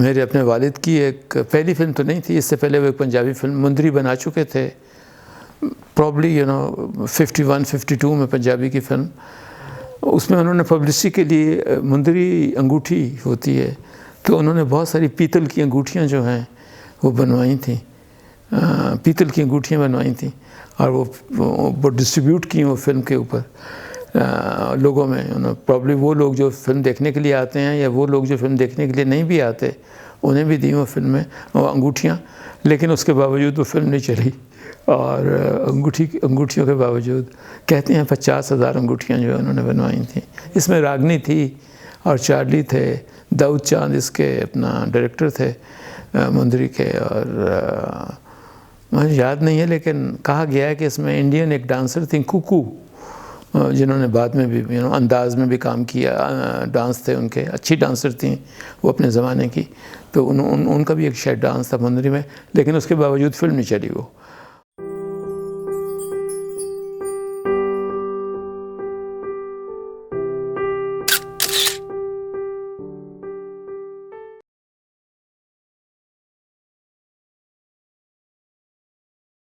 मेरे अपने वालिद की एक पहली फ़िल्म तो नहीं थी, इससे पहले वो एक पंजाबी फ़िल्म मुंदरी बना चुके थे, प्रॉब्ली 51-52 में पंजाबी की फ़िल्म। उसमें उन्होंने पब्लिसिटी के लिए मुंदरी अंगूठी होती है, तो उन्होंने बहुत सारी पीतल की अंगूठियाँ जो हैं वो बनवाई थी, पीतल की अंगूठियाँ बनवाई थी और वो डिस्ट्रीब्यूट की वो फ़िल्म के ऊपर लोगों में। प्रॉब्ली वो लोग जो फ़िल्म देखने के लिए आते हैं या वो लोग जो फ़िल्म देखने के लिए नहीं भी आते, उन्हें भी दी वो फ़िल्में, वो अंगूठियाँ। लेकिन उसके बावजूद वो फ़िल्म नहीं चली और अंगूठियों के बावजूद कहते हैं 50,000 अंगूठियाँ जो उन्होंने बनवाई थी। इसमें रागनी थी और चार्ली थे, दाऊद चांद इसके अपना डायरेक्टर थे मुंदरी के, और मुझे याद नहीं है लेकिन कहा गया है कि इसमें इंडियन एक डांसर थी कुकू, जिन्होंने बाद में भी अंदाज़ में भी काम किया, डांस थे उनके, अच्छी डांसर थी वो अपने ज़माने की, तो उनका भी एक शायद डांस था मुंदरी में, लेकिन उसके बावजूद फ़िल्म नहीं चली वो।